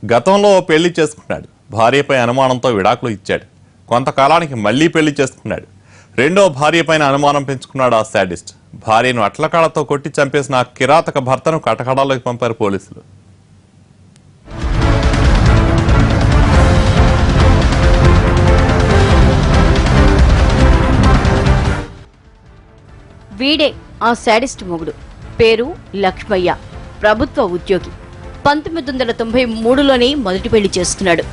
గతంలో పెళ్లి చేసుకున్నాడు. భార్యపై అనుమానంతో విడాకులు ఇచ్చాడు. కొంతకాలానికి మళ్లీ పెళ్లి చేసుకున్నాడు. రెండో భార్యపైన అనుమానం పెంచుకున్నాడు ఆ శాడిస్ట్. భార్యను అట్లకాడతో కొట్టి చంపేసిన ఆ కిరాతక భర్తను కటకడాలోకి పంపారు పోలీసులు. వీడే ఆ శాడిస్ట్ మొగుడు. పేరు లక్ష్మయ్య. ప్రభుత్వ ఉద్యోగి. 1993లోనే మొదటి పెళ్లి చేసుకున్నాడు.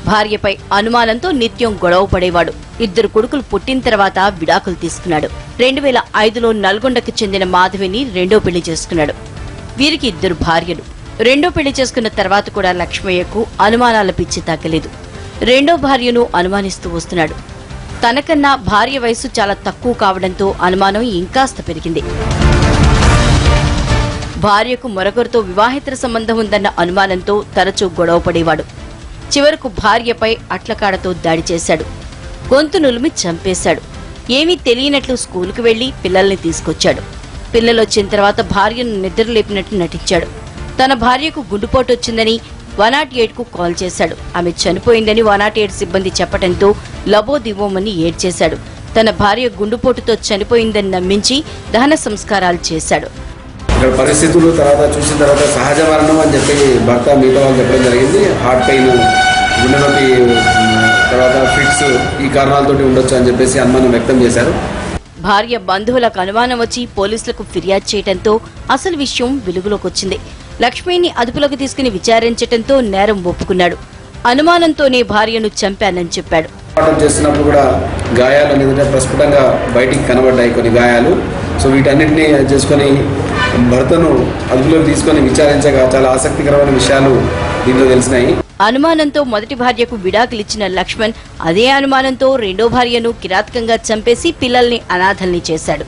భార్యపై అనుమానంతో నిత్యం గొడవ పడేవాడు. 2 కొడుకులు పుట్టిన తర్వాత విడాకులు తీసుకున్నాడు. 2005లో నల్గొండకు చెందిన మాధవిని రెండో పెళ్లి చేసుకున్నాడు. వీరికి 2 భార్యలు. రెండో పెళ్లి చేసుకున్న తర్వాత కూడా లక్ష్మయ్యకు అనుమానాల పిచ్చి తగ్గలేదు. రెండో భార్యను అనుమానిస్తూ వస్తున్నాడు. తనకన్నా భార్య వయసు చాలా తక్కువ కావడంతో అనుమానం ఇంకాస్త పెరిగింది. భార్యకు మరొకరితో వివాహేతర సంబంధం ఉందన్న అనుమానంతో తరచూ గొడవ పడేవాడు. చివరకు భార్యపై అట్లకాడతో దాడి చేశాడు. గొంతు నులిమి చంపేశాడు. ఏమీ తెలియనట్లు స్కూలుకు వెళ్లి పిల్లల్ని తీసుకొచ్చాడు. పిల్లలొచ్చిన తర్వాత భార్యను నిద్రలేపినట్టు నటించాడు. తన భార్యకు గుండెపోటు వచ్చిందని 108కు కాల్ చేశాడు. ఆమె చనిపోయిందని 108 సిబ్బంది చెప్పడంతో లబోదివోమని ఏడ్చేశాడు. తన భార్య గుండెపోటుతో చనిపోయిందని నమ్మించి దహన సంస్కారాలు చేశాడు. ఇక్కడ పరిస్థితులు తర్వాత చూసిన తర్వాత సహజ మరణం అని చెప్పి భర్త మిగతా వాళ్ళు చెప్పడం జరిగింది. హార్ట్ పెయిన్, గుండె నొప్పి, తర్వాత ఫిట్స్ ఈ కారణాలతోటి ఉండొచ్చు అని చెప్పేసి అనుమానం వ్యక్తం చేశారు. భార్య బంధువులకు అనుమానం వచ్చి పోలీసులకు ఫిర్యాదు చేయడంతో అసలు విషయం వెలుగులోకి వచ్చింది. లక్ష్మిని అదుపులోకి తీసుకుని విచారించడంతో నేరం ఒప్పుకున్నాడు. అనుమానంతోనే భార్యను చంపానని చెప్పాడు. చేస్తున్నప్పుడు కూడా గాయాలు అనేది ప్రస్ఫుటంగా బయటికి కనబడ్డాయి కొన్ని గాయాలు. సో వీటన్నిటిని చేసుకొని భర్తను అదుపులోకి తీసుకొని విచారించగా చాలా ఆసక్తికరమైన విషయాలు దీంట్లో తెలిసినాయి. అనుమానంతో మొదటి భార్యకు విడాకులిచ్చిన లక్ష్మణ్ అదే అనుమానంతో రెండో భార్యను కిరాతకంగా చంపేసి పిల్లల్ని అనాథల్ని చేశాడు.